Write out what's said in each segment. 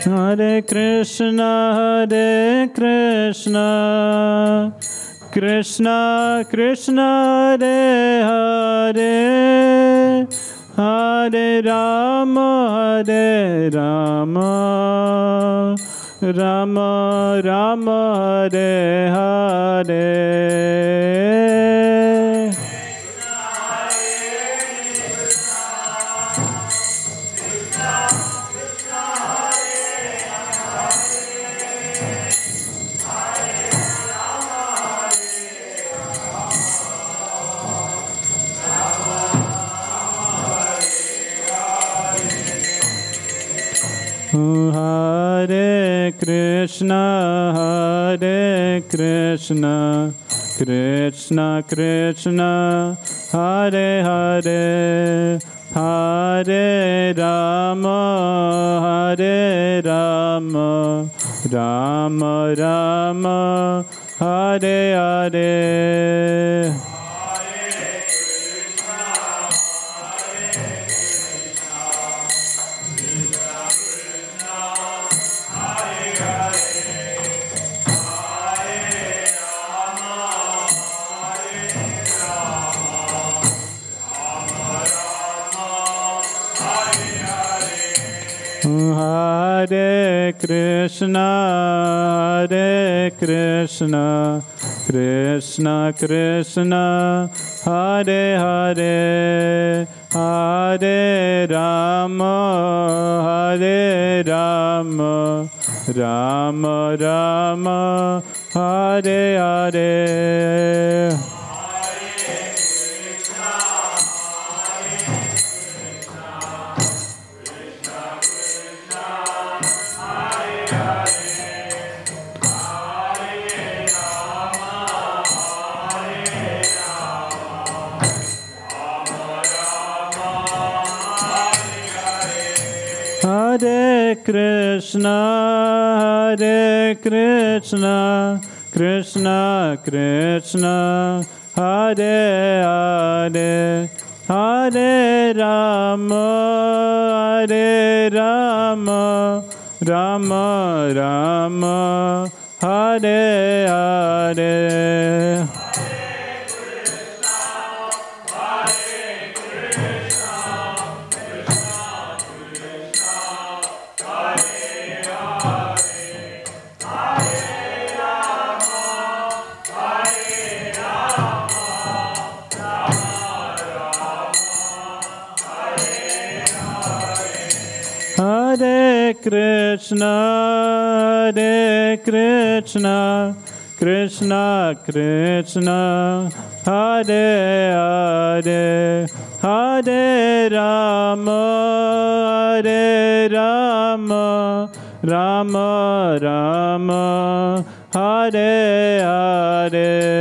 Hare Krishna, Krishna Krishna, Hare Hare, Hare Rama, Hare Rama, Rama Rama, Hare Hare. Hare Krishna, Krishna Krishna, Hare Hare, Hare Rama, Rama Rama, Hare Hare. Hare Krishna, Krishna Krishna, Hare Hare, Hare Rama, Rama Rama, Hare Hare. Hare Krishna, Krishna Krishna, Hare Hare, Hare Rama, Rama Rama, Hare Hare. Hare Krishna, Krishna Krishna, Hare Hare, Hare Rama, Rama Rama, Hare Hare.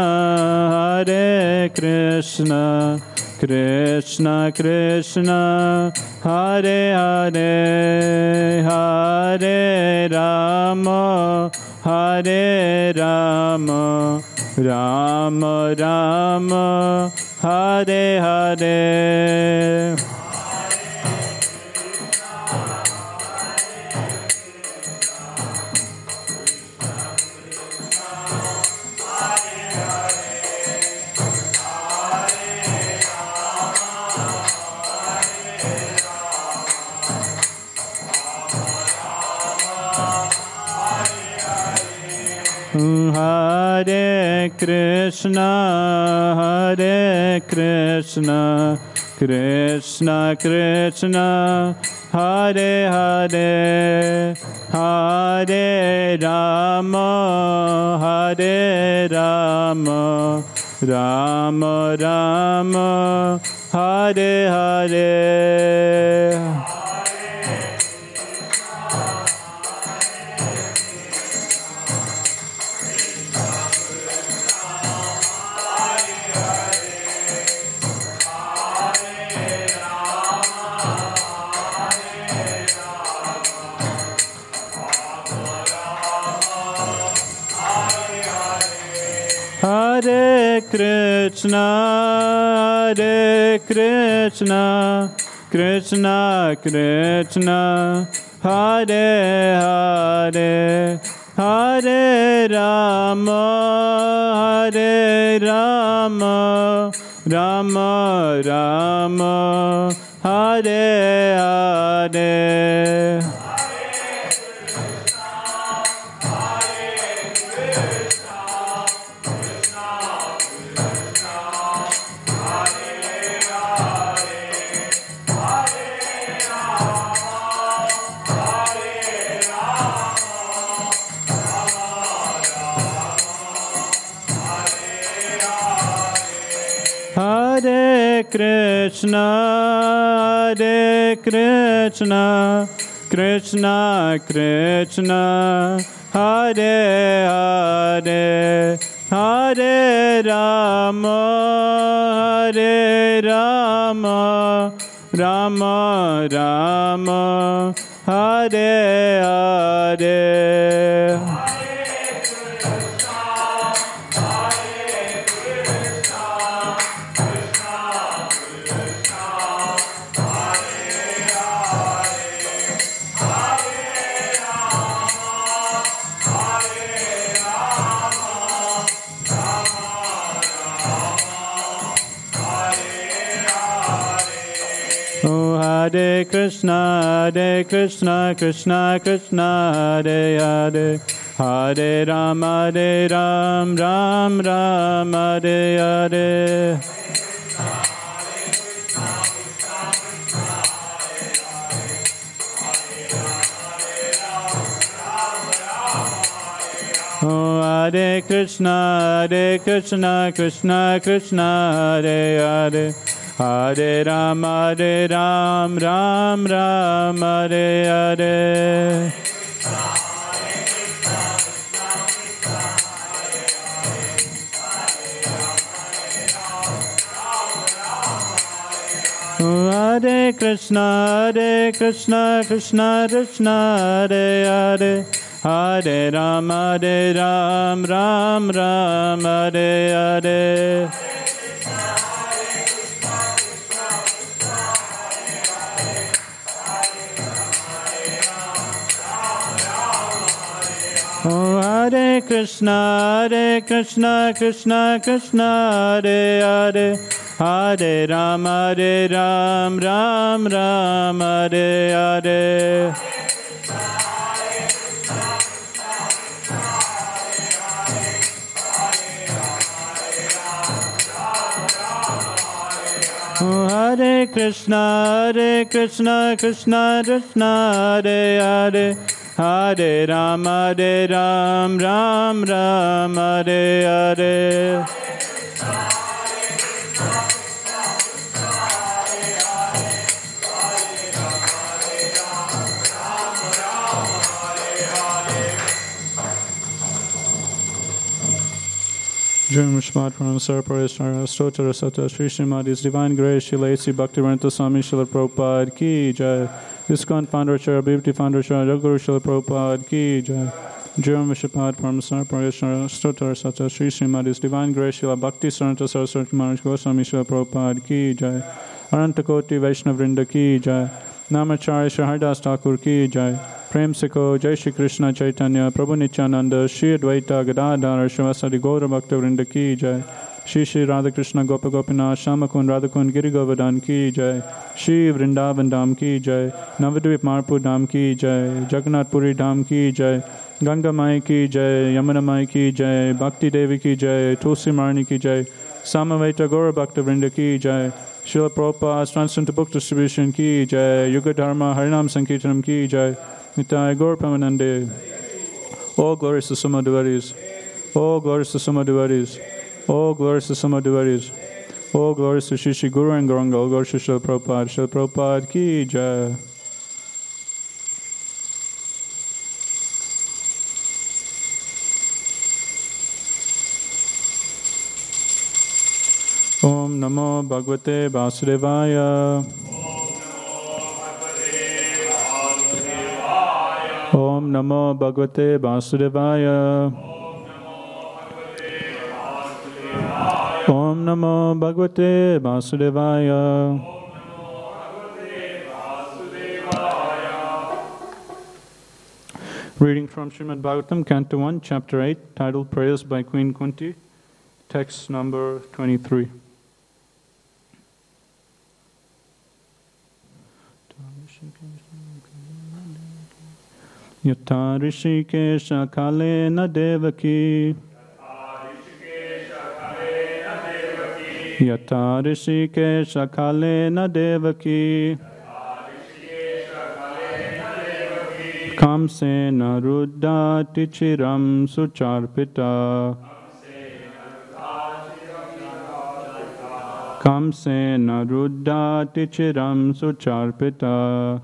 Hare Krishna, Krishna Krishna, Hare Hare, Hare Rama, Rama Rama, Hare Hare. Hare Krishna, Krishna Krishna, Hare Hare, Hare Rama, Rama Rama, Hare Hare. Hare Krishna, Krishna Krishna, Hare Hare, Hare Rama, Rama Rama, Hare Hare. Hare Krishna, Krishna Krishna, Hare Hare, Hare Rama, Rama Rama, Hare Hare. Hare Krishna, Krishna Krishna, Hare Hare, Hare Ram, Ram Ram, Hare Hare. Hare Krishna, Krishna Krishna, Hare Hare, Hare Ram, Ram Ram, Hare Hare. Hare Krishna, Krishna Krishna, Hare Hare, Hare Ram, Ram Ram, Hare Hare. Hare Krishna, Krishna Krishna, Hare Hare, Hare Ram, Ram Ram, Hare Hare. Hare Krishna, Krishna Krishna, Hare Hare, Hare Ram, Ram Ram, Hare Hare. During Srimad Bhagvatam, Stotra Sata, Sri Srimad, His Divine Grace, Srila A.C. Bhaktivedanta Swami Srila Prabhupada Ki Jai. ISKCON Founder Acharya Bhakti Founder Acharya Raguru Srila Prabhupada Ki Jai. During Srimad Bhagvatam, Stotra Sata, Sri Srimad, His Divine Grace, Srila Bhakti Saranta Saraswati Maharaj Goswami Srila Prabhupada Ki Jai. Arantakoti Vaishnav Vrinda Ki Jai. Namacharya Shri Haridas Thakur Ki Jai. Prem Sikho, Jai Shri Krishna Chaitanya, Prabhu Nityananda, Shri Advaita Gadadhara, Srivasadi Gaura Bhakta Vrinda Ki Jai. Shri Shri Radhakrishna Gopa Gopinath, Shamakund Radhakund Giri Govardhan Ki Jai. Shri Vrindavan Dham Ki Jai. Navadvip Marpur Dham Ki Jai. Jagannath Puri Dham Ki Jai. Ganga Mai Ki Jai. Yamuna Mai Ki Jai. Bhakti Devi Ki Jai. Tulsi Marni Ki Jai. Samaveta Gaura Bhakta Vrinda Ki Jai. Srila Prabhupada's Transcendental Book Distribution Ki Jai. Yuga Dharma Harinam Sankirtanam Ki Jai. Nitai Gaur Pamanande. All glories to Suma devotees. All glories to Suma devotees. All glories to Suma devotees. All glories to Shri Shri Guru and Gauranga. All glories to Srila Prabhupada. Srila Prabhupada Ki Jai. Om Namo Bhagavate Vasudevaya. Om Namo Bhagavate Vasudevaya. Namo Bhagavate Vasudevaya. Reading from Srimad Bhagvatam, Canto 1, Chapter 8, titled Prayers by Queen Kunti, text number 23. Yata Rishikesha Kalena Devaki. Yata Rishikesha Kalena Devaki. Kamsena Ruddhati Chiram Sucharpita. Kamsena Ruddhati Chiram Sucharpita.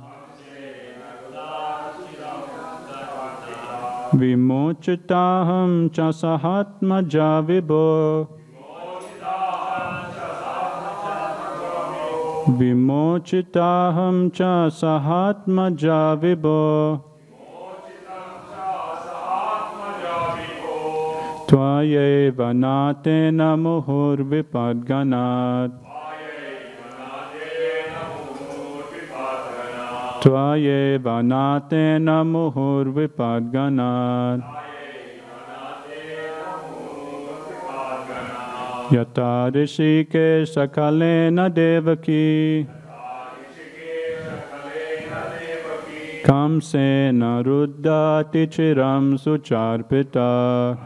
Vimochitaham cha sahatmaja vibho. Vimochitaham cha sahatmaja vibho. Tvayeva natena muhur vipadganat. Tvayeva natena muhur vipadganat. Yata Rishikesha Kalena Devaki. Kamsena Ruddhati Chiram Sucharpita.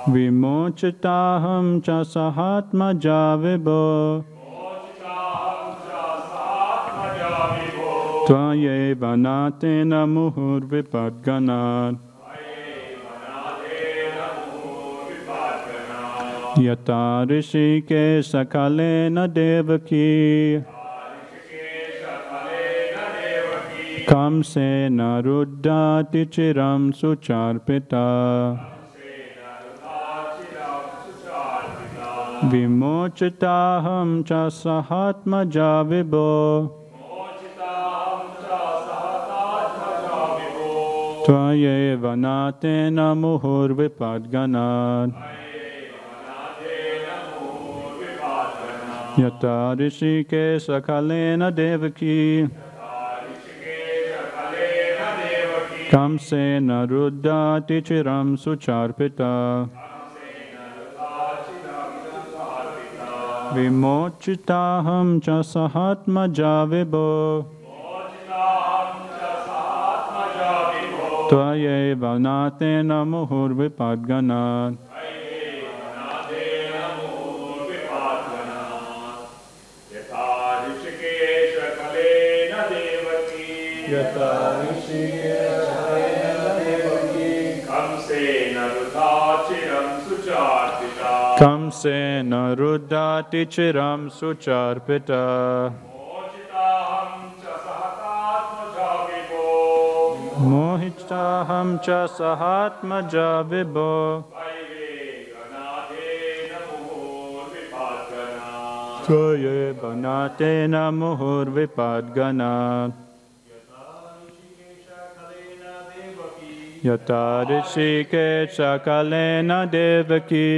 Vimochitaham cha sahatmaja vibho. Tvayeva natena muhur vipadganat. Yata Rishikesha Kalena Devaki. Kamsena Ruddhati Chiram Sucharpita. Vimochitaham cha sahatmaja vibho. Tvayeva natena muhur vipadganat. Yata Rishikesha Kalena Devaki. Kamsena Ruddhati Chiram Sucharpita. Vimochitaham cha sahatmaja vibho. Tvayeva natena muhur vipadganat. Yata Rishikesha Kalena Devaki. Kamsena Ruddhati Chiram Sucharpita. Mohitaham cha sahatmaja vibho. Tvayeva natena muhur vipadganat. Yata Rishikesha Kalena Devaki.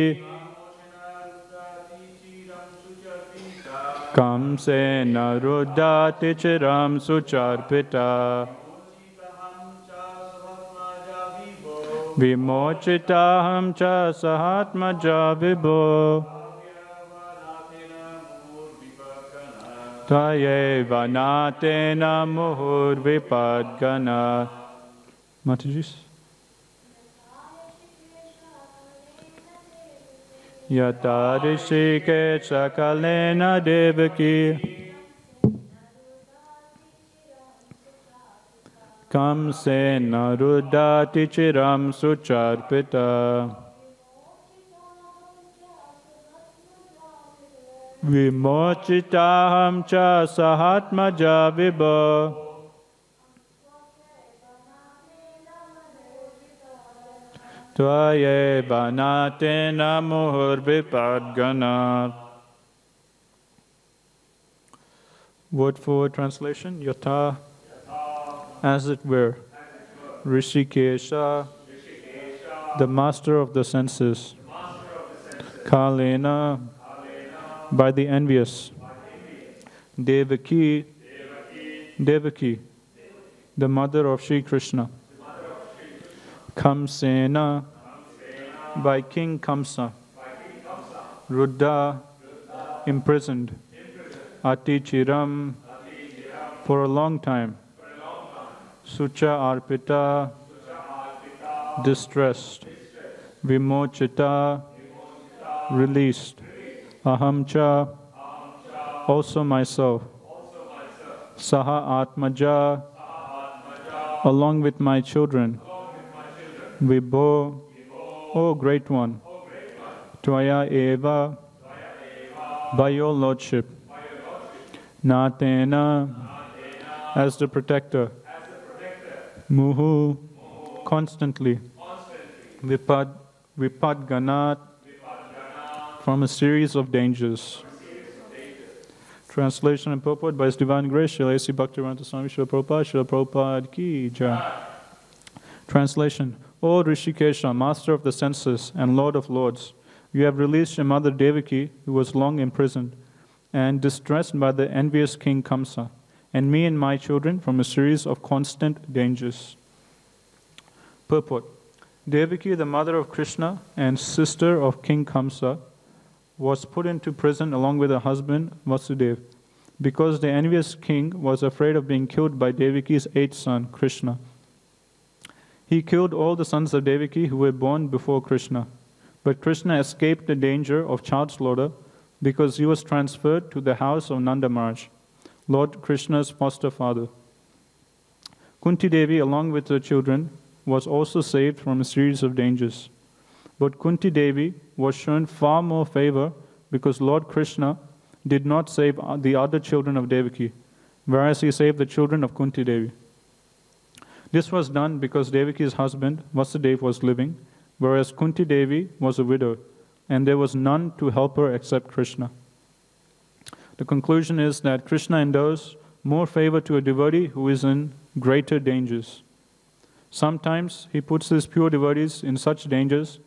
Kamsena Ruddhati Chiram Sucharpita. Vimochitaham cha sahatmaja vibho. Tvayeva natena muhur vipadganat. Matajis. Yata Rishikesha Kalena Devaki. Kamsena Ruddhati Chiram Sucharpita. Vimochitaham cha sahatmaja vibho. Tvayeva natena muhur vipadganat. Word for word translation. Yata, as it were. Rishikesha, the master of the senses, Kalena, by the envious, Devaki, the mother of Sri Krishna, Kamsena, by King Kamsa, Ruddha, imprisoned, Atichiram, for a long time, Sucha Arpita, distressed, Vimochita, released, Ahamcha, also myself, Saha Atmaja, along with my children, Vibho, O Great One, Tvaya Eva, by your Lordship, Natena, as the protector, Muhu, constantly, Vipadganat, from a series of dangers. Translation and purport by His Divine Grace, Srila A.C. Bhaktivedanta Swami Srila Prabhupada Ki Jai. Translation: O Rishikesha, Master of the Senses and Lord of Lords, you have released your mother Devaki, who was long imprisoned and distressed by the envious King Kamsa, and me and my children from a series of constant dangers. Purport: Devaki, the mother of Krishna and sister of King Kamsa, was put into prison along with her husband Vasudeva, because the envious king was afraid of being killed by Devaki's eighth son, Krishna. He killed all the sons of Devaki who were born before Krishna, but Krishna escaped the danger of child slaughter because he was transferred to the house of Nanda Maharaj, Lord Krishna's foster father. Kunti Devi, along with her children, was also saved from a series of dangers. But Kunti Devi was shown far more favor because Lord Krishna did not save the other children of Devaki, whereas he saved the children of Kunti Devi. This was done because Devaki's husband, Vasudeva, was living, whereas Kunti Devi was a widow, and there was none to help her except Krishna. The conclusion is that Krishna endows more favor to a devotee who is in greater dangers. Sometimes he puts his pure devotees in such dangers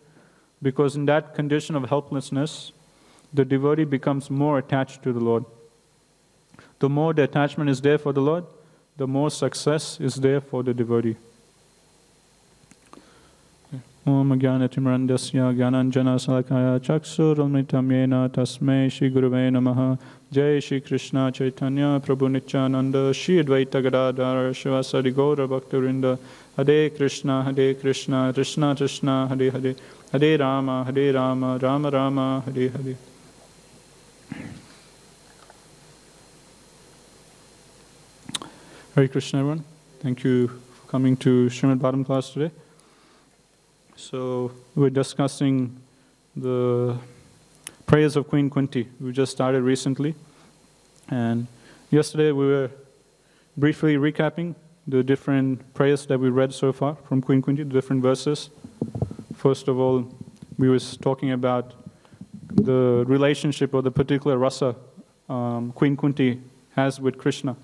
because in that condition of helplessness, the devotee becomes more attached to the Lord. The more the attachment is there for the Lord, the more success is there for the devotee. Om Jnanatimrandasya Jnananjana Salakaya Chaksurulmitam Yena Tasmai Shri Gurave Namaha. Jai Shri Krishna Chaitanya Prabhu Nityananda Shri Advaita Gadadhara Shivasari Gaura Bhaktivinoda. Hare Krishna Krishna Krishna Hare Hare, Hare Rama Rama Rama Hare Hare. Hare Krishna, everyone. Thank you for coming to Srimad Bhagavatam class today. So we're discussing the prayers of Queen Kunti. We just started recently, and yesterday we were briefly recapping the different prayers that we read so far from Queen Kunti, the different verses. First of all, we were talking about the relationship or the particular rasa Queen Kunti has with Krishna.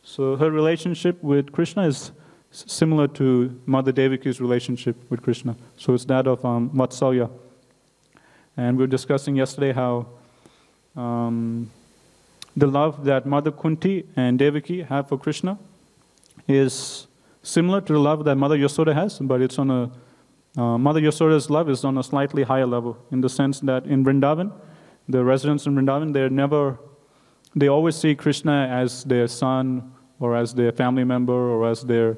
So her relationship with Krishna is similar to Mother Devaki's relationship with Krishna. So it's that of Vatsalya. And we were discussing yesterday how the love that Mother Kunti and Devaki have for Krishna is similar to the love that Mother Yasoda has, but it's on a Mother Yasoda's love is on a slightly higher level, in the sense that in Vrindavan, the residents in Vrindavan, they always see Krishna as their son, or as their family member, or as their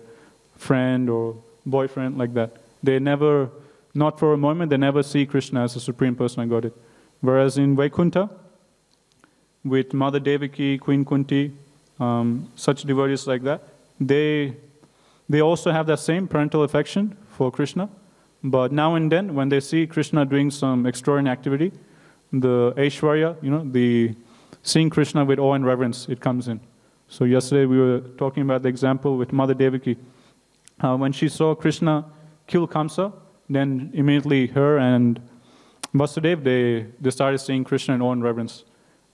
friend or boyfriend, like that. They never, not for a moment, they never see Krishna as the Supreme Personality of Godhead. Whereas in Vaikuntha, with Mother Devaki, Queen Kunti, such devotees like that, they also have that same parental affection for Krishna, but now and then, when they see Krishna doing some extraordinary activity, the Aishwarya, the seeing Krishna with awe and reverence, it comes in. So yesterday we were talking about the example with Mother Devaki. When she saw Krishna kill Kamsa, then immediately her and Vasudeva, they started seeing Krishna in awe and reverence.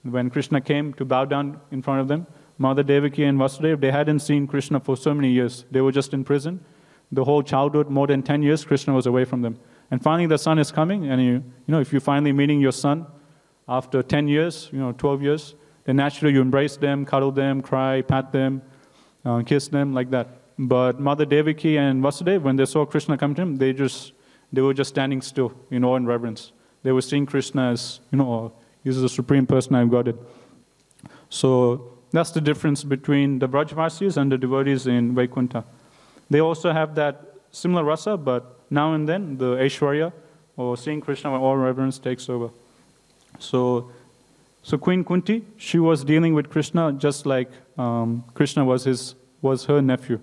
When Krishna came to bow down in front of them, Mother Devaki and Vasudeva, they hadn't seen Krishna for so many years. They were just in prison. The whole childhood, more than 10 years, Krishna was away from them. And finally the son is coming, and you know, if you're finally meeting your son after 10 years, 12 years, then naturally you embrace them, cuddle them, cry, pat them, kiss them, like that. But Mother Devaki and Vasudeva, when they saw Krishna come to him, they were just standing still in awe and reverence. They were seeing Krishna as, he's the Supreme Personality of Godhead. So that's the difference between the Vrajvasis and the devotees in Vaikuntha. They also have that similar rasa, but now and then the Aishwarya, or seeing Krishna with all reverence, takes over. So Queen Kunti, she was dealing with Krishna just like Krishna was her nephew.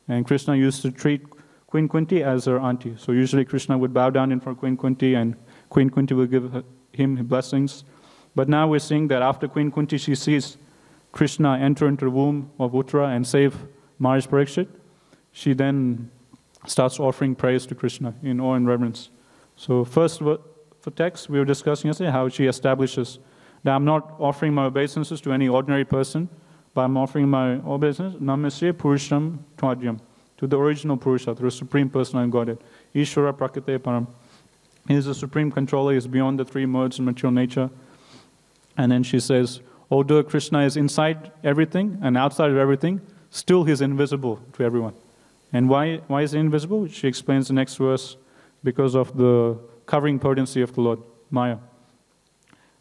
And Krishna used to treat Queen Kunti as her auntie. So usually Krishna would bow down in front of Queen Kunti, and Queen Kunti would give him blessings. But now we're seeing that after Queen Kunti, she sees Krishna enter into the womb of Uttara and save Maharaj Parikshit. She then starts offering praise to Krishna in awe and reverence. So first, for text, we were discussing yesterday how she establishes that I'm not offering my obeisances to any ordinary person, but I'm offering my obeisance, Namasya Purusham Tvadyam, to the original Purusha, to the Supreme Personality of Godhead. Ishvara Prakate Param. He is the Supreme Controller, he is beyond the three modes of material nature. And then she says, although Krishna is inside everything and outside of everything, still he is invisible to everyone. And why is he invisible? She explains the next verse, because of the covering potency of the Lord, Maya.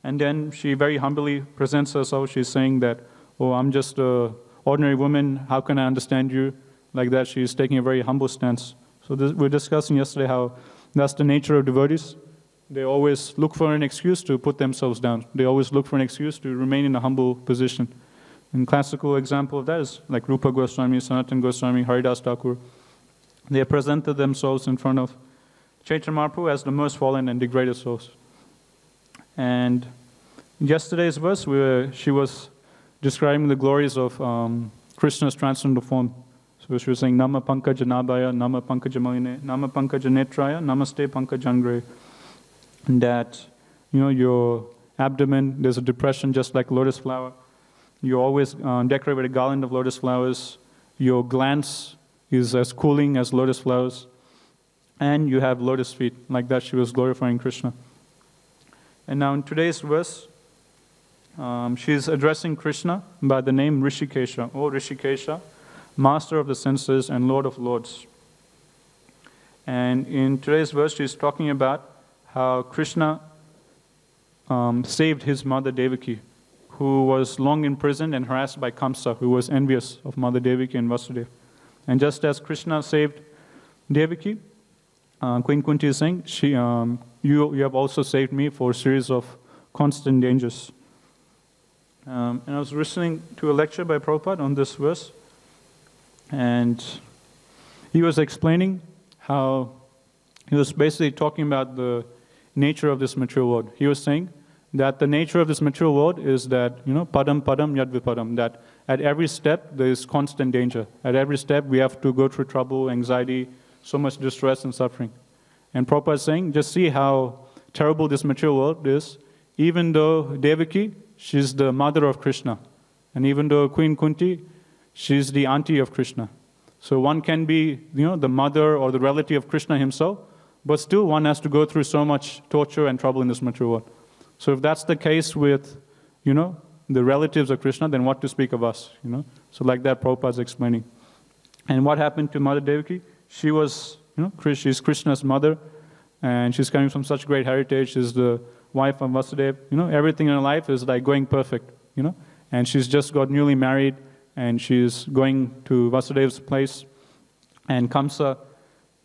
And then she very humbly presents herself. She's saying that, oh, I'm just an ordinary woman, how can I understand you? Like that, she's taking a very humble stance. So we were discussing yesterday how that's the nature of devotees. They always look for an excuse to put themselves down. They always look for an excuse to remain in a humble position. And classical example of that is like Rupa Goswami, Sanatana Goswami, Haridas Thakur. They presented themselves in front of Chaitanya Mahaprabhu as the most fallen and degraded souls. And in yesterday's verse, she was describing the glories of Krishna's transcendental form. So she was saying, Nama Pankaja Nabhaya, Nama Pankaja Maline, Nama Pankaja Netraya, Namaste Pankajangre. And that, your abdomen, there's a depression just like lotus flower. You're always decorated with a garland of lotus flowers. Your glance is as cooling as lotus flowers. And you have lotus feet. Like that, she was glorifying Krishna. And now in today's verse, she's addressing Krishna by the name Rishikesha. Oh Rishikesha, Master of the senses and Lord of lords. And in today's verse, she's talking about how Krishna saved his mother Devaki, who was long imprisoned and harassed by Kamsa, who was envious of Mother Devaki and Vasudeva. And just as Krishna saved Devaki, Queen Kunti is saying, you have also saved me for a series of constant dangers. And I was listening to a lecture by Prabhupada on this verse, and he was explaining how he was basically talking about the nature of this material world. He was saying that the nature of this material world is that, padam padam yad vipadam, that at every step there is constant danger. At every step we have to go through trouble, anxiety, so much distress and suffering. And Prabhupada is saying, just see how terrible this material world is. Even though Devaki, she's the mother of Krishna. And even though Queen Kunti, she's the auntie of Krishna. So one can be, the mother or the relative of Krishna himself, but still one has to go through so much torture and trouble in this material world. So if that's the case with, the relatives of Krishna, then what to speak of us, So like that Prabhupada is explaining. And what happened to Mother Devaki? She was, she's Krishna's mother, and she's coming from such great heritage. She's the wife of Vasudeva. Everything in her life is like going perfect, And she's just got newly married, and she's going to Vasudeva's place. And Kamsa,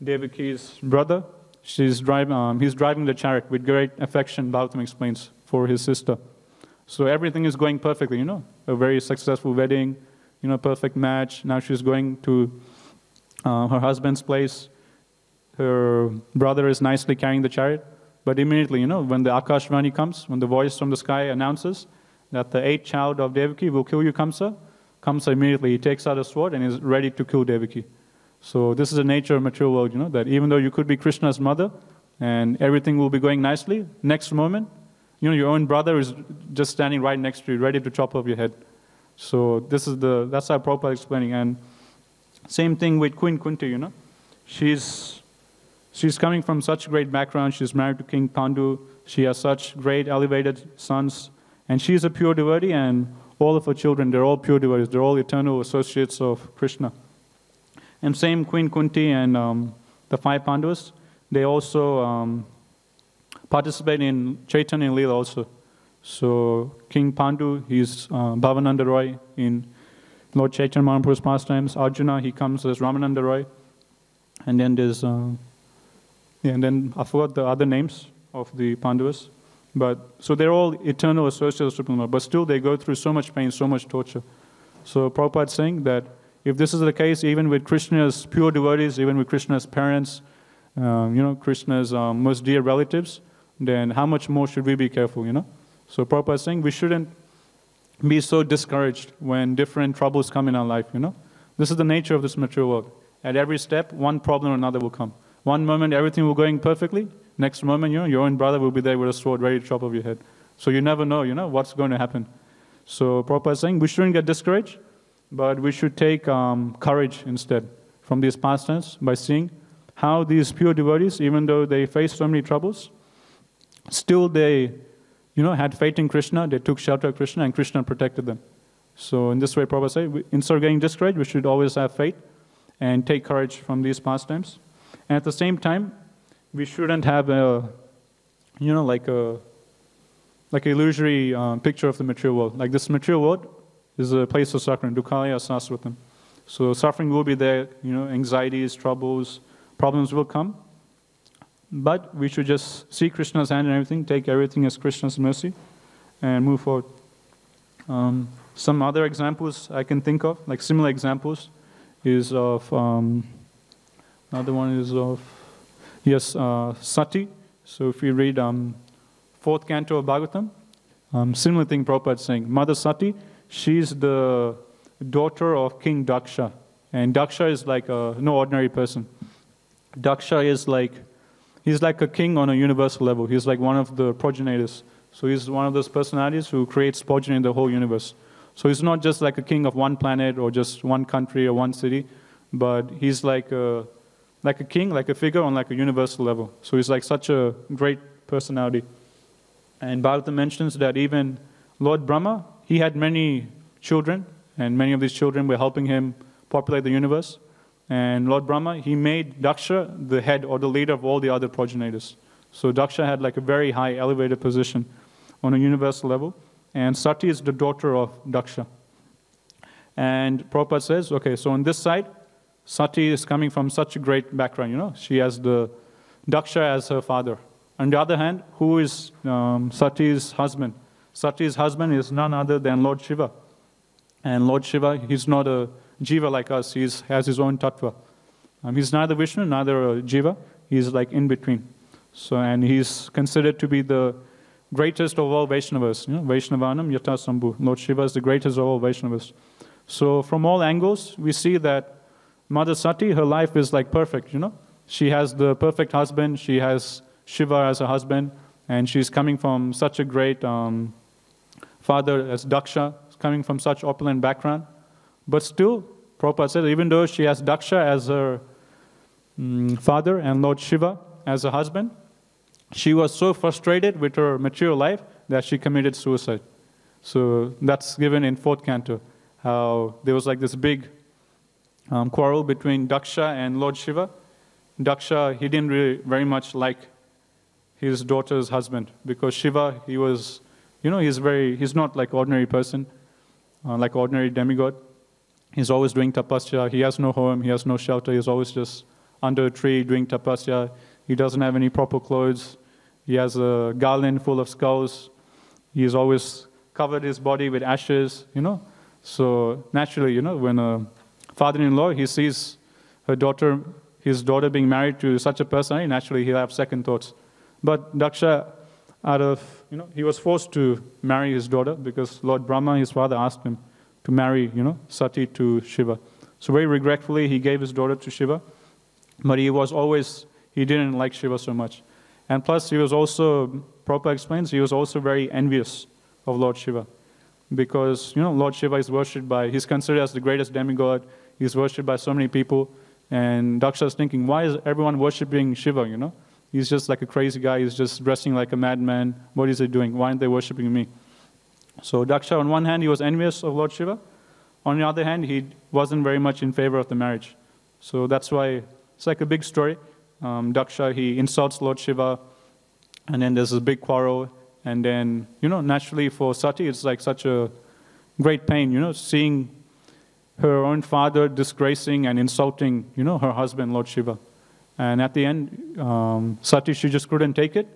Devaki's brother, he's driving the chariot with great affection, Bhagavatam explains, for his sister. So everything is going perfectly, a very successful wedding, perfect match. Now she's going to her husband's place. Her brother is nicely carrying the chariot. But immediately, when the Akashvani comes, when the voice from the sky announces that the 8th child of Devaki will kill you, Kamsa immediately, he takes out a sword and is ready to kill Devaki. So this is the nature of material world, that even though you could be Krishna's mother and everything will be going nicely, next moment, your own brother is just standing right next to you, ready to chop off your head. So that's how Prabhupada is explaining. And same thing with Queen Kunti, She's she's coming from such a great background. She's married to King Pandu. She has such great elevated sons. And she's a pure devotee, and all of her children, they're all pure devotees. They're all eternal associates of Krishna. And same Queen Kunti and the 5 Pandavas, they also participate in Chaitanya Leela also. So King Pandu, he's Bhavananda Roy in Lord Chaitanya Mahaprabhu's pastimes. Arjuna, he comes as Ramananda Roy. And then there's, and then I forgot the other names of the Pandavas. But, so they're all eternal associates of Supreme Lord, but still they go through so much pain, so much torture. So Prabhupada is saying that if this is the case, even with Krishna's pure devotees, even with Krishna's parents, Krishna's most dear relatives, then how much more should we be careful, So Prabhupada is saying we shouldn't be so discouraged when different troubles come in our life, This is the nature of this material world. At every step, one problem or another will come. One moment, everything will going perfectly. Next moment, your own brother will be there with a sword ready to chop off your head. So you never know, what's going to happen. So Prabhupada is saying we shouldn't get discouraged, but we should take courage instead from these pastimes by seeing how these pure devotees, even though they faced so many troubles, still they, had faith in Krishna, they took shelter of Krishna, and Krishna protected them. So in this way, Prabhupada says, instead of getting discouraged, we should always have faith and take courage from these pastimes. And at the same time, we shouldn't have a, like an illusory picture of the material world. Like this material world is a place of suffering, dukkaya sasvatam. So suffering will be there, anxieties, troubles, problems will come. But we should just see Krishna's hand in everything, take everything as Krishna's mercy, and move forward. Some other examples I can think of, like similar examples, is of, another one is of, Sati. So if we read 4th canto of Bhagavatam, similar thing Prabhupada is saying. Mother Sati, she's the daughter of King Daksha. And Daksha is like no ordinary person. Daksha is he's like a king on a universal level. He's like one of the progenitors. So he's one of those personalities who creates progeny in the whole universe. So he's not just like a king of one planet or just one country or one city, but he's like a king, like a figure on like a universal level. So he's like such a great personality. And Bhagavatam mentions that even Lord Brahma, he had many children, and many of these children were helping him populate the universe. And Lord Brahma, he made Daksha the head or the leader of all the other progenitors. So Daksha had like a very high elevated position on a universal level. And Sati is the daughter of Daksha. And Prabhupada says, okay, so on this side, Sati is coming from such a great background, She has the Daksha as her father. On the other hand, who is Sati's husband? Sati's husband is none other than Lord Shiva. And Lord Shiva, he's not a jiva like us. He has his own tattva. He's neither Vishnu, neither a jiva. He's like in between. So, and he's considered to be the greatest of all Vaishnavas. Vaishnavanam yata sambhu. Lord Shiva is the greatest of all Vaishnavas. So from all angles, we see that Mother Sati, her life is like perfect, She has the perfect husband. She has Shiva as a husband. And she's coming from such a great father as Daksha, coming from such opulent background. But still, Prabhupada said, even though she has Daksha as her father and Lord Shiva as a husband, she was so frustrated with her material life that she committed suicide. So that's given in 4th canto, how there was like this big quarrel between Daksha and Lord Shiva. Daksha, he didn't really very much like his daughter's husband because Shiva, he was, he's not like ordinary person, like ordinary demigod. He's always doing tapasya. He has no home. He has no shelter. He's always just under a tree doing tapasya. He doesn't have any proper clothes. He has a garland full of skulls. He's always covered his body with ashes, So naturally, when a father-in-law, he sees his daughter being married to such a person, naturally he'll have second thoughts. But Daksha, he was forced to marry his daughter because Lord Brahma, his father, asked him to marry, Sati to Shiva. So very regretfully, he gave his daughter to Shiva. But he didn't like Shiva so much. And plus, he was also, Prabhupada explains, he was also very envious of Lord Shiva. Because, Lord Shiva is worshipped he's considered as the greatest demigod. He's worshipped by so many people. And Daksha is thinking, why is everyone worshipping Shiva, you know? He's just like a crazy guy, he's just dressing like a madman. What is he doing? Why aren't they worshipping me? So Daksha, on one hand, he was envious of Lord Shiva. On the other hand, he wasn't very much in favor of the marriage. So that's why it's like a big story. Daksha, he insults Lord Shiva, and then there's a big quarrel. And then, you know, naturally for Sati, it's like such a great pain, you know, seeing her own father disgracing and insulting, you know, her husband, Lord Shiva. And at the end, Sati, she just couldn't take it,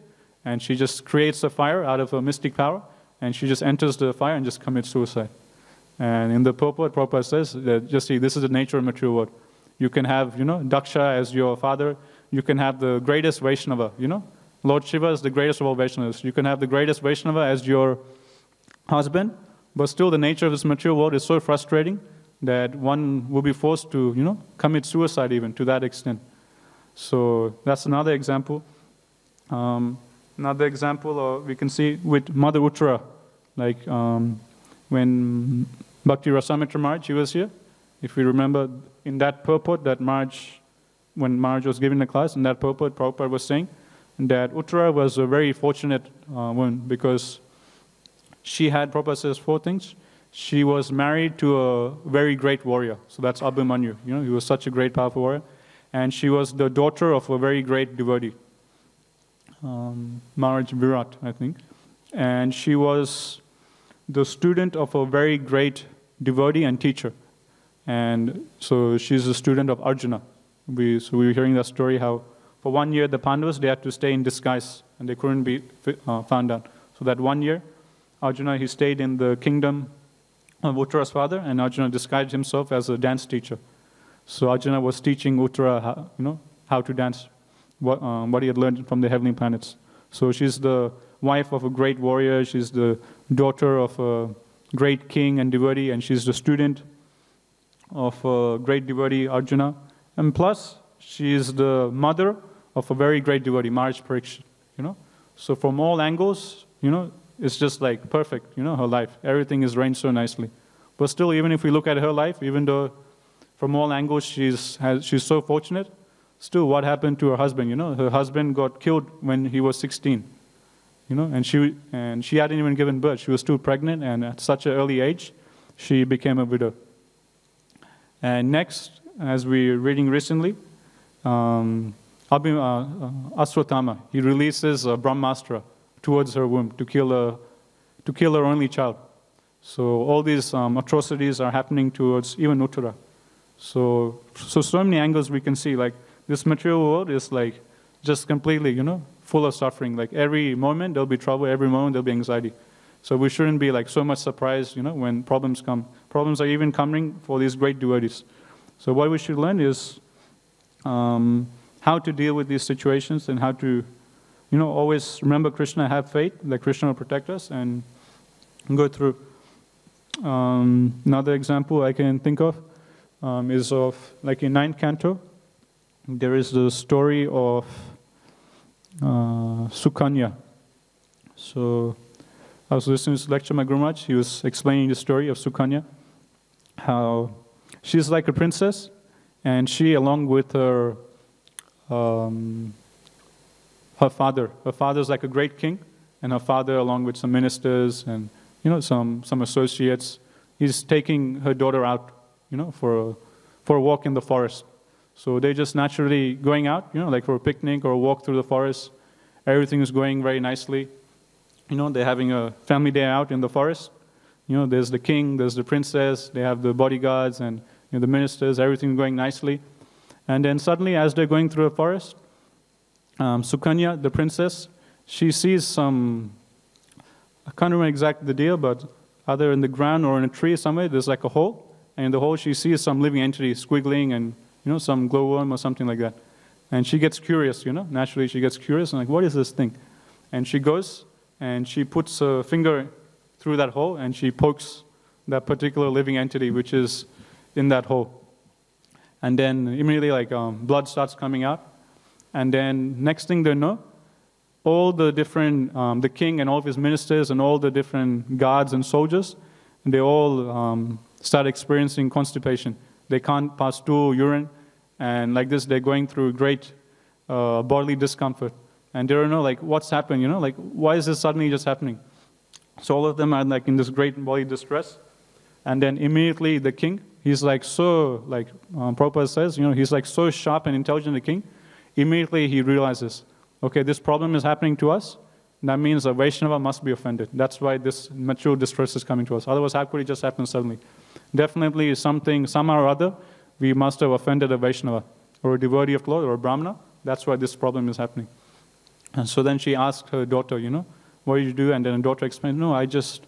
and she just creates a fire out of her mystic power, and she just enters the fire and just commits suicide. And in the purport, Prabhupada says that, just see, this is the nature of material world. You can have, you know, Daksha as your father. You can have the greatest Vaishnava, you know. Lord Shiva is the greatest of all Vaishnavas. You can have the greatest Vaishnava as your husband, but still the nature of this material world is so frustrating that one will be forced to, you know, commit suicide even to that extent. So that's another example. Another example we can see with Mother Uttara, like when Bhakti Rasamitra Maharaj, he was here. If we remember in that purport that Maharaj, when Maharaj was giving the class, in that purport, Prabhupada was saying that Uttara was a very fortunate woman because she had, Prabhupada says, 4 things. She was married to a very great warrior. So that's Abhimanyu. You know, he was such a great, powerful warrior. And she was the daughter of a very great devotee, Maharaj Virat, I think. And she was the student of a very great devotee and teacher. And so she's a student of Arjuna. We were hearing that story how for 1 year the Pandavas, they had to stay in disguise and they couldn't be found out. So that 1 year, Arjuna, he stayed in the kingdom of Uttara's father, and Arjuna disguised himself as a dance teacher. So Arjuna was teaching Uttara, you know, how to dance, what he had learned from the heavenly planets. So she's the wife of a great warrior, she's the daughter of a great king and devotee, and she's the student of a great devotee, Arjuna. And plus, she is the mother of a very great devotee, Maharaj Parikshit, you know. So from all angles, you know, it's just like perfect, you know, her life. Everything is arranged so nicely. But still, even if we look at her life, even though from all angles she's so fortunate, still what happened to her husband, you know? Her husband got killed when he was 16, you know, and she hadn't even given birth. She was still pregnant, and at such an early age, she became a widow. And next, as we're reading recently, Aswatthama, he releases a Brahmastra towards her womb to kill her only child. So all these atrocities are happening towards even Uttara. So many angles we can see, like this material world is like just completely, you know, full of suffering. Like every moment there'll be trouble, every moment there'll be anxiety. So we shouldn't be like so much surprised, you know, when problems come. Problems are even coming for these great devotees. So what we should learn is how to deal with these situations and how to, you know, always remember Krishna, have faith that Krishna will protect us and go through. Another example I can think of is of, like in 9th canto, there is the story of Sukanya. So I was listening to this lecture, my Guru Maharaj, he was explaining the story of Sukanya, how she's like a princess, and she, along with her father's like a great king, and her father, along with some ministers and, you know, some associates, he's taking her daughter out, you know, for a walk in the forest. So they're just naturally going out, you know, like for a picnic or a walk through the forest. Everything is going very nicely. You know, they're having a family day out in the forest. You know, there's the king, there's the princess, they have the bodyguards and, you know, the ministers, everything going nicely. And then suddenly, as they're going through a forest, Sukanya, the princess, she sees some, I can't remember exactly the deal, but either in the ground or in a tree somewhere, there's like a hole. And in the hole, she sees some living entity squiggling and, you know, some glowworm or something like that. And she gets curious, you know, naturally she gets curious and like, what is this thing? And she goes and she puts her finger through that hole and she pokes that particular living entity which is in that hole. And then immediately like blood starts coming out. And then next thing they know, all the different, the king and all of his ministers and all the different guards and soldiers, they all start experiencing constipation. They can't pass stool, urine, and like this, they're going through great bodily discomfort. And they don't know, like, what's happened, like, why is this suddenly just happening? So all of them are like in this great bodily distress. And then immediately the king, he's like so, like Prabhupada says, he's like so sharp and intelligent, the king. Immediately he realizes, okay, this problem is happening to us. That means a Vaishnava must be offended. That's why this material distress is coming to us. Otherwise, how could it just happen suddenly? Definitely something, somehow or other, we must have offended a Vaishnava or a devotee of the Lord or a Brahmana. That's why this problem is happening. And so then she asked her daughter, what did you do? And then the daughter explained, no, I just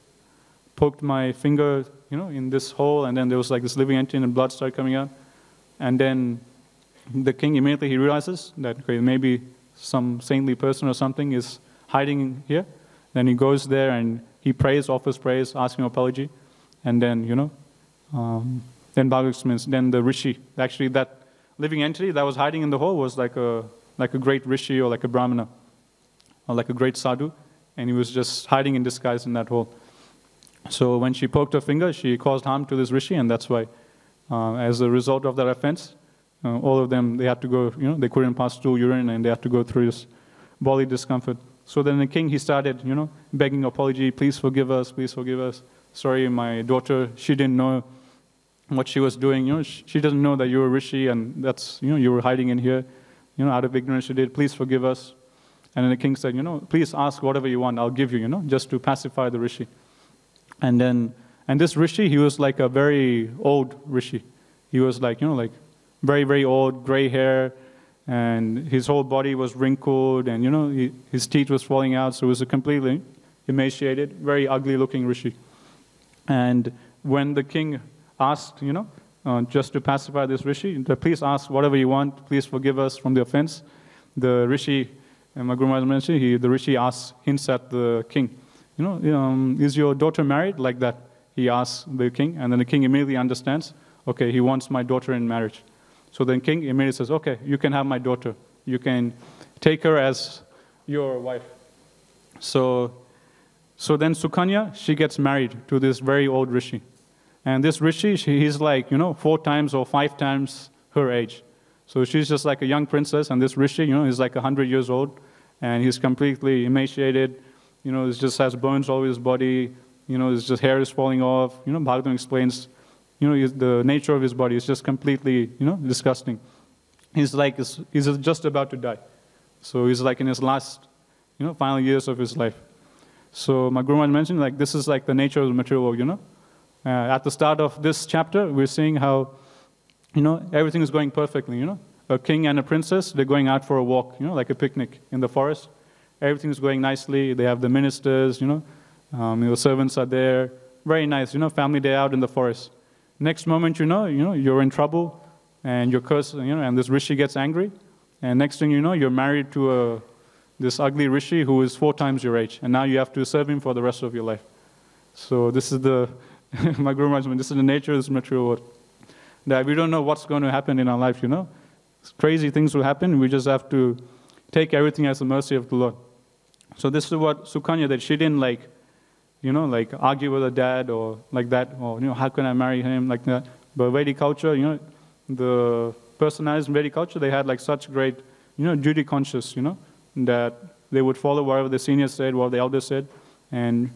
poked my finger, in this hole, and then there was like this living entity and blood started coming out. And then the king immediately, he realizes that, okay, maybe some saintly person or something is hiding here. Then he goes there and he prays, offers praise, asking apology. And then, then Bhagavad explains, then the rishi, actually that living entity that was hiding in the hole was like a great rishi or like a brahmana or like a great sadhu. And he was just hiding in disguise in that hole. So when she poked her finger, she caused harm to this rishi, and that's why, as a result of that offense, all of them, they had to go, they couldn't pass through urine, and they had to go through this bodily discomfort. So then the king, he started, begging apology, please forgive us, please forgive us. Sorry, my daughter, she didn't know what she was doing. She doesn't know that you're a rishi, and that's, you were hiding in here. Out of ignorance she did, please forgive us. And then the king said, please ask whatever you want, I'll give you, just to pacify the rishi. And this rishi, he was like a very old rishi. He was like, like very, very old, gray hair, and his whole body was wrinkled, and, his teeth was falling out, so he was a completely emaciated, very ugly looking rishi. And when the king asked, just to pacify this rishi, please ask whatever you want, please forgive us from the offense, the rishi, and my Guru Maharaj mentioned, the rishi hints at the king. Is your daughter married? Like that, he asks the king, and then the king immediately understands, okay, he wants my daughter in marriage. So then king immediately says, okay, you can have my daughter. You can take her as your wife. So then Sukanya, she gets married to this very old rishi. And this rishi, he's like, 4 times or 5 times her age. So she's just like a young princess, and this rishi, he's like 100 years old, and he's completely emaciated. He just has bones all over his body. His just hair is falling off. Bhagavatam explains, the nature of his body is just completely, disgusting. He's just about to die. So he's like in his last, final years of his life. So my Guru Maharaj mentioned, like, this is like the nature of the material world, At the start of this chapter, we're seeing how, everything is going perfectly, A king and a princess, they're going out for a walk, like a picnic in the forest. Everything is going nicely. They have the ministers, the servants are there. Very nice, family day out in the forest. Next moment, you're in trouble, and you're cursed, and this rishi gets angry. And next thing you know, you're married to this ugly rishi who is 4 times your age, and now you have to serve him for the rest of your life. So this is my Guru Maharaj, this is the nature of this material world. That we don't know what's going to happen in our life, Crazy things will happen. We just have to take everything as the mercy of the Lord. So this is what Sukanya, that she didn't argue with her dad or like that, or, how can I marry him, like that. But Vedic culture, the personalities in Vedic culture, they had like such great, duty conscious, that they would follow whatever the seniors said, what the elders said. And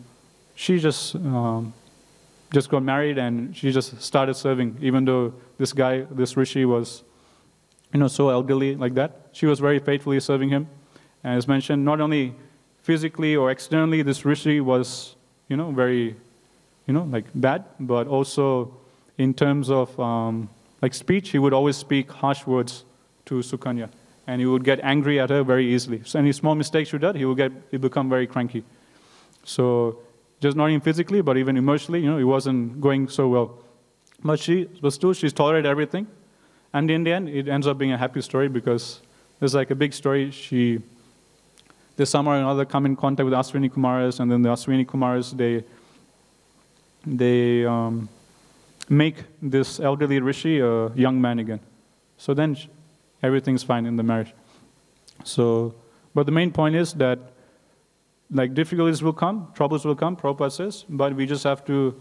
she just got married, and she just started serving, even though this rishi was, so elderly like that. She was very faithfully serving him. And as mentioned, not only physically or externally, this rishi was, very, bad, but also in terms of, speech, he would always speak harsh words to Sukanya. And he would get angry at her very easily. So any small mistakes she did, he'd become very cranky. So just not even physically, but even emotionally, it wasn't going so well. But still, she's tolerated everything. And in the end, it ends up being a happy story, because there's like a big story. They somehow or another come in contact with Aswini Kumaras, and then the Aswini Kumaras, they make this elderly rishi a young man again. So then everything's fine in the marriage. So, but the main point is that, like, difficulties will come, troubles will come, Prabhupada says, but we just have to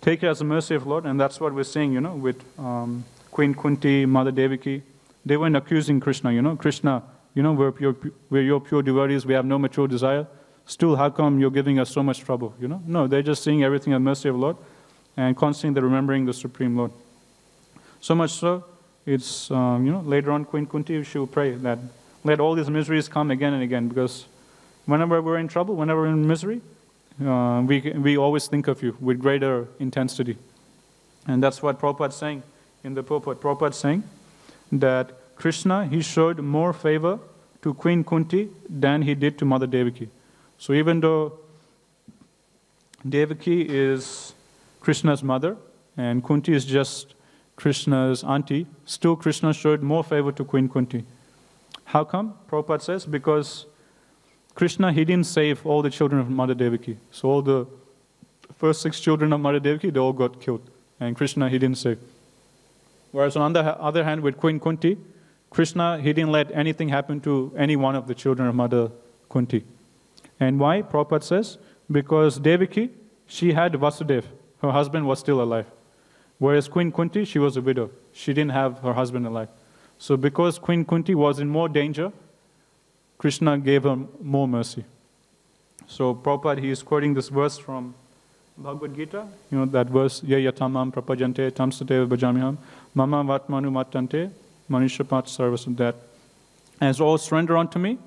take it as a mercy of the Lord, and that's what we're seeing, with Queen Kunti, Mother Devaki. they weren't accusing Krishna, Krishna, we're your pure devotees, we have no material desire. Still, how come you're giving us so much trouble, No, they're just seeing everything as mercy of the Lord and constantly they're remembering the Supreme Lord. So much so, it's, later on Queen Kunti, she will pray that let all these miseries come again and again, because whenever we're in trouble, whenever we're in misery, we always think of you with greater intensity. And that's what Prabhupada is saying in the purport. Prabhupada is saying that Krishna, he showed more favor to Queen Kunti than he did to Mother Devaki. So even though Devaki is Krishna's mother and Kunti is just Krishna's auntie, still Krishna showed more favor to Queen Kunti. How come? Prabhupada says, because Krishna, he didn't save all the children of Mother Devaki. So all the first 6 children of Mother Devaki, they all got killed. And Krishna, he didn't save. Whereas on the other hand, with Queen Kunti, Krishna, he didn't let anything happen to any one of the children of Mother Kunti. And why? Prabhupada says, because Devaki, she had Vasudeva. Her husband was still alive. Whereas Queen Kunti, she was a widow. She didn't have her husband alive. So because Queen Kunti was in more danger, Krishna gave her more mercy. So Prabhupada, he is quoting this verse from Bhagavad Gita, that verse, Ye yatamam prapajante tamsate bhajamiham mama vatmanu matante manishapat sarvasam, that as all surrender unto me,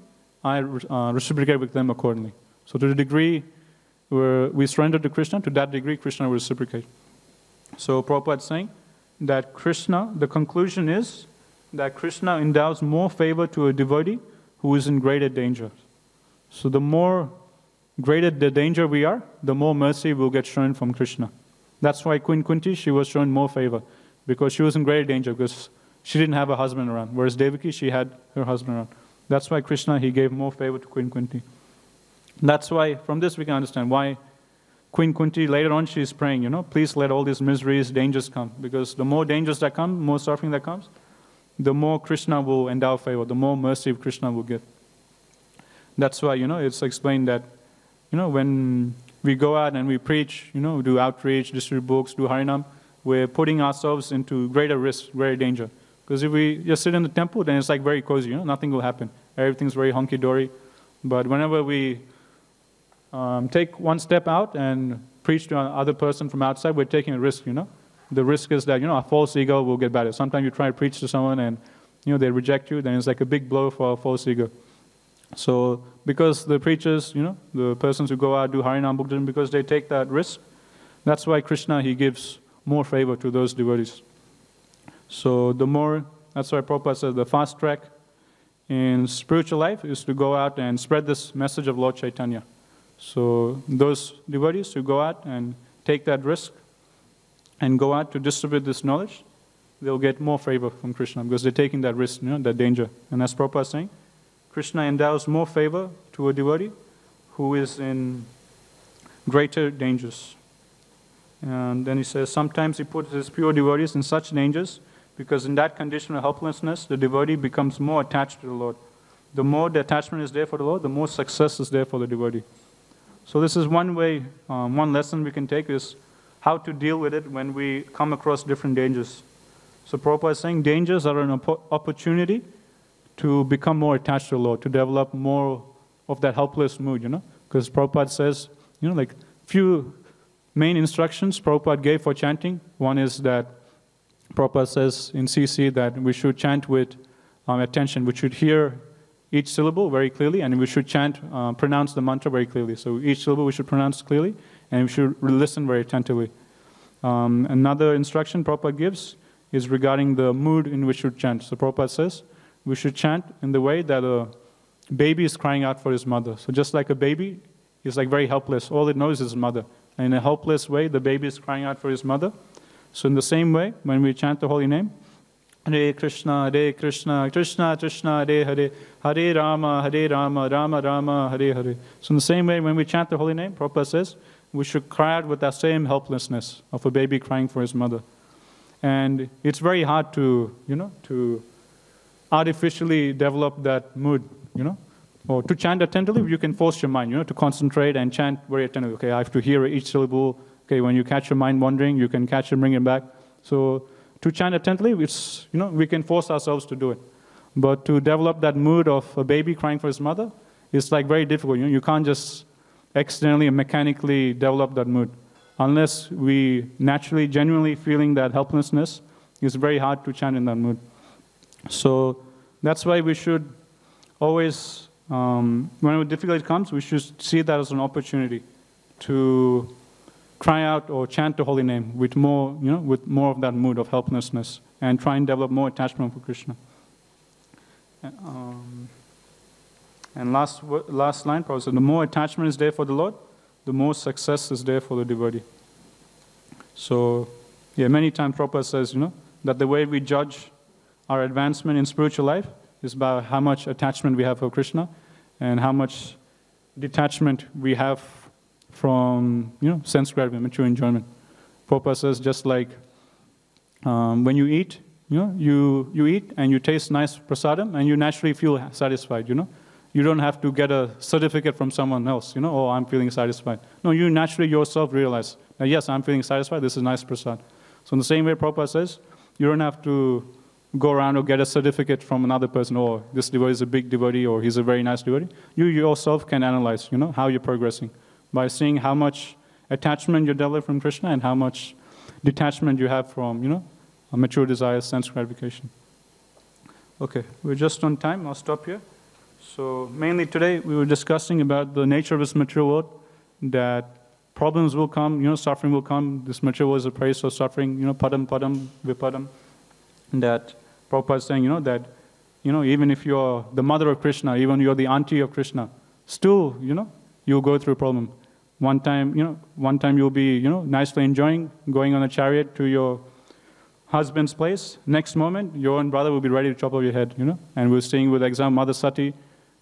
I reciprocate with them accordingly. So to the degree where we surrender to Krishna, to that degree Krishna will reciprocate. So Prabhupada is saying that Krishna, the conclusion is that Krishna endows more favor to a devotee who is in greater danger. So the more greater the danger we are, the more mercy will get shown from Krishna. That's why Queen Kunti, she was shown more favor, because she was in greater danger, because she didn't have a husband around, whereas Devaki, she had her husband around. That's why Krishna, he gave more favor to Queen Kunti. That's why, from this we can understand why Queen Kunti, later on she is praying, please let all these miseries, dangers come, because the more dangers that come, more suffering that comes, the more Krishna will endow favor, the more mercy Krishna will give. That's why, it's explained that, when we go out and we preach, do outreach, distribute books, do Harinam, we're putting ourselves into greater risk, greater danger. Because if we just sit in the temple, then it's like very cozy, nothing will happen. Everything's very hunky-dory. But whenever we take one step out and preach to another person from outside, we're taking a risk, The risk is that, a false ego will get better. Sometimes you try to preach to someone and, they reject you, then it's like a big blow for a false ego. So, because the preachers, the persons who go out, do Harinam Bhakti, because they take that risk, that's why Krishna, he gives more favor to those devotees. So, that's why Prabhupada says the fast track in spiritual life is to go out and spread this message of Lord Chaitanya. So, those devotees who go out and take that risk, and go out to distribute this knowledge, they'll get more favor from Krishna because they're taking that risk, that danger. And as Prabhupada is saying, Krishna endows more favor to a devotee who is in greater dangers. And then he says, sometimes he puts his pure devotees in such dangers because in that condition of helplessness, the devotee becomes more attached to the Lord. The more the attachment is there for the Lord, the more success is there for the devotee. So this is one way, one lesson we can take is how to deal with it when we come across different dangers. So Prabhupada is saying dangers are an opportunity to become more attached to the Lord, to develop more of that helpless mood, Because Prabhupada says, like few main instructions Prabhupada gave for chanting. One is that Prabhupada says in CC that we should chant with attention. We should hear each syllable very clearly, and we should chant, pronounce the mantra very clearly. So each syllable we should pronounce clearly, and we should listen very attentively. Another instruction Prabhupada gives is regarding the mood in which we should chant. So Prabhupada says we should chant in the way that a baby is crying out for his mother. So just like a baby is like very helpless, all it knows is his mother. And in a helpless way, the baby is crying out for his mother. So in the same way, when we chant the holy name, Hare Krishna, Krishna Krishna, Hare Hare, Hare Rama, Rama Rama, Hare Hare. So in the same way, when we chant the holy name, Prabhupada says, we should cry out with that same helplessness of a baby crying for his mother. And it's very hard to, to artificially develop that mood, Or to chant attentively, you can force your mind, to concentrate and chant very attentively. Okay, I have to hear each syllable. Okay, when you catch your mind wandering, you can catch and bring it back. So To chant attentively, it's, we can force ourselves to do it. But to develop that mood of a baby crying for his mother, it's like very difficult. You can't just externally and mechanically develop that mood. Unless we naturally, genuinely feeling that helplessness, it's very hard to chant in that mood. So that's why we should always, whenever difficulty comes, we should see that as an opportunity to cry out or chant the holy name with more, with more of that mood of helplessness, and try and develop more attachment for Krishna. And last line, Prabhupada said, the more attachment is there for the Lord, the more success is there for the devotee. So, yeah, many times Prabhupada says, that the way we judge our advancement in spiritual life is by how much attachment we have for Krishna and how much detachment we have from, sense gratifying, material enjoyment. Prabhupada says, just like when you eat, you eat and you taste nice prasadam and you naturally feel satisfied, You don't have to get a certificate from someone else, oh, I'm feeling satisfied. No, you naturally yourself realize, that, yes, I'm feeling satisfied, this is nice prasad. So in the same way, Prabhupada says, you don't have to go around or get a certificate from another person, oh, this devotee is a big devotee or he's a very nice devotee. You yourself can analyze, how you're progressing by seeing how much attachment you develop from Krishna and how much detachment you have from, a mature desire, sense gratification. Okay, we're just on time. I'll stop here. So mainly today we were discussing about the nature of this material world, that problems will come, suffering will come. This material world is a place of suffering, padam, vipadam. That Prabhupada is saying, that, even if you're the mother of Krishna, even you're the auntie of Krishna, still, you'll go through a problem. One time you'll be, nicely enjoying, going on a chariot to your husband's place. Next moment, your own brother will be ready to chop off your head, And we're seeing with example Mother Sati,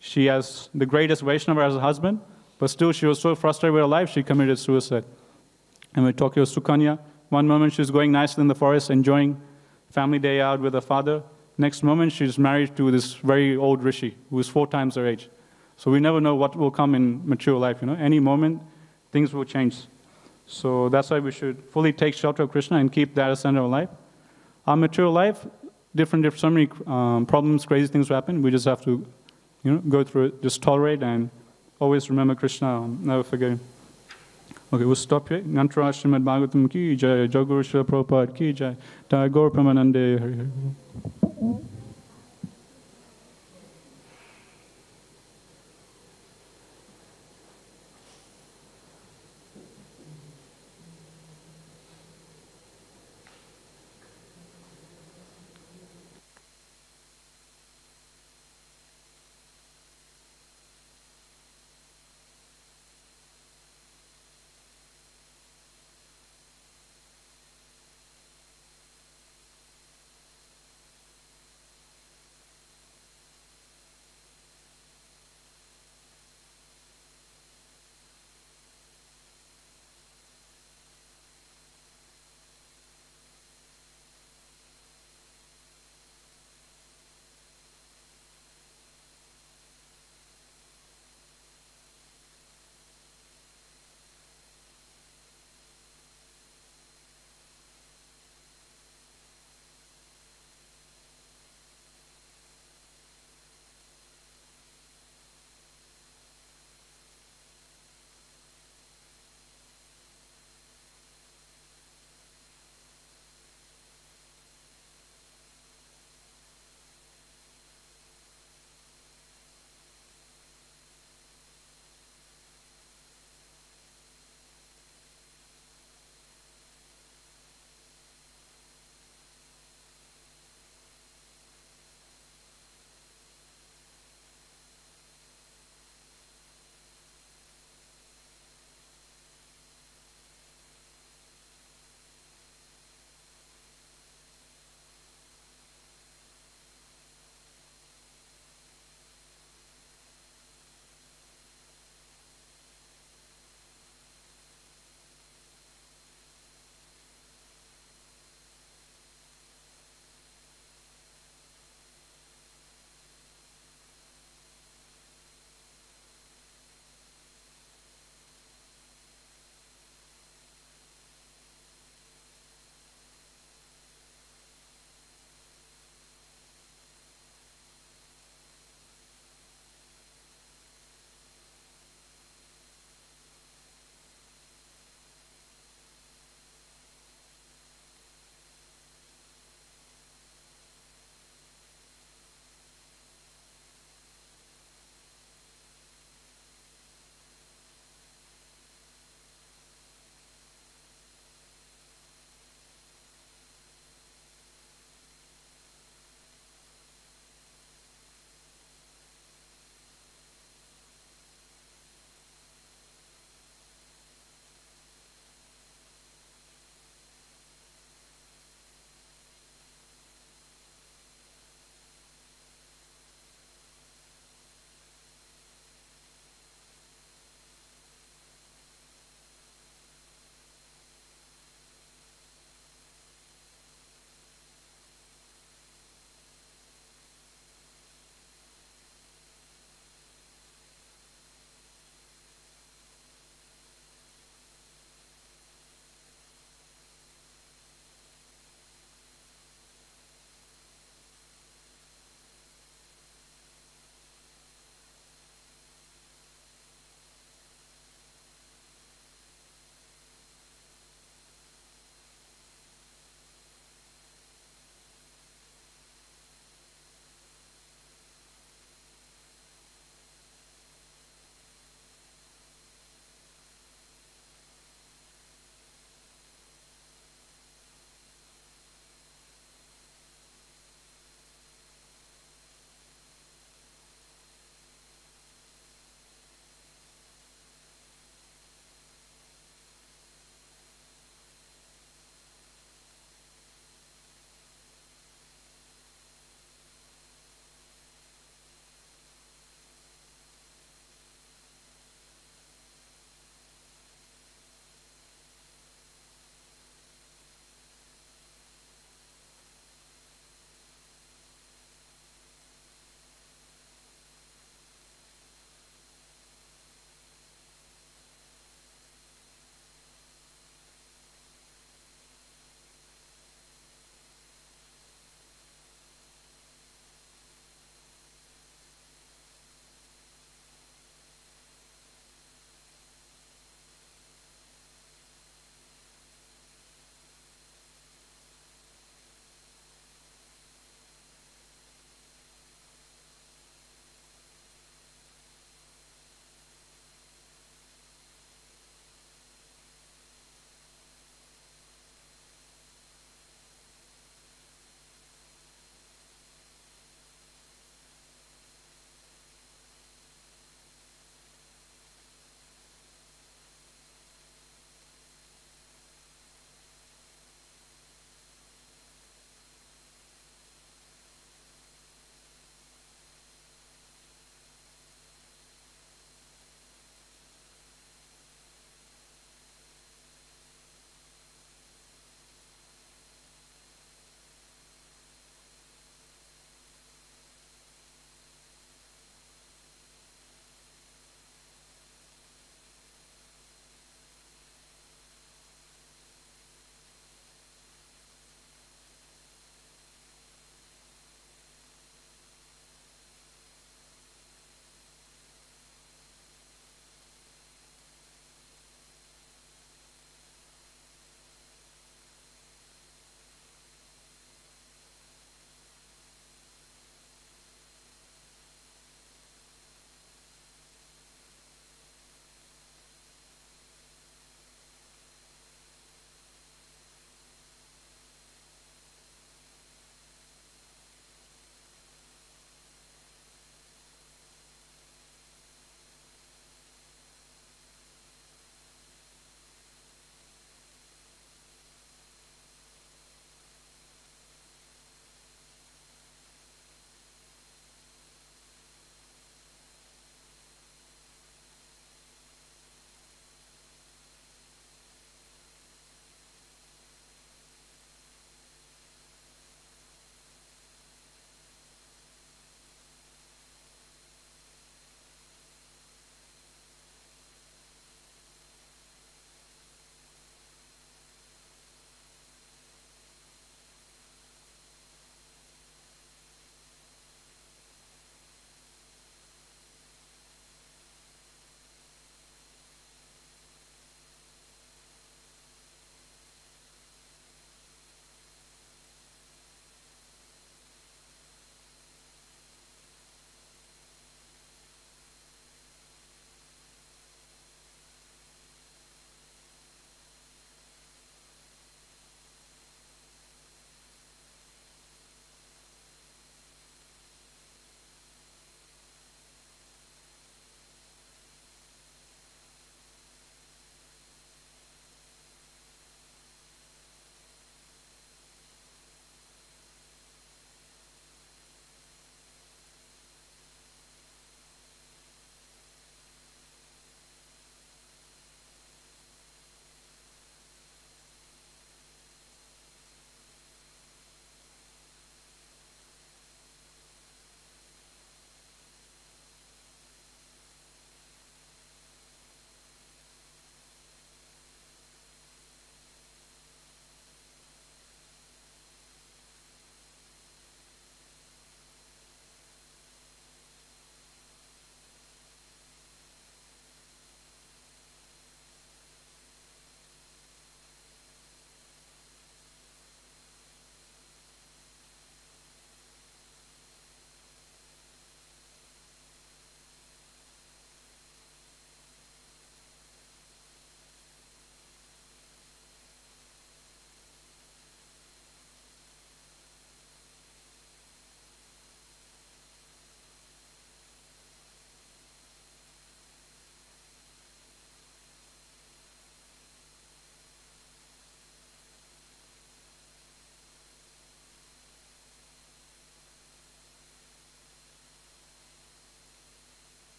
she has the greatest Vaishnava as a husband, but still she was so frustrated with her life, she committed suicide. And we talk about Sukanya. One moment she's going nicely in the forest, enjoying family day out with her father. Next moment, she's married to this very old rishi, who is 4 times her age. So we never know what will come in mature life, Any moment, things will change. So that's why we should fully take shelter of Krishna and keep that as center of life. Our mature life, so many problems, crazy things will happen. We just have to, go through it, just tolerate and always remember Krishna, never forget him. Okay, we'll stop here. Nantra Srimad Bhagvatam ki jai, Jaguru Srila Prabhupada ki jai, Tagore Pramanande Hari Hari.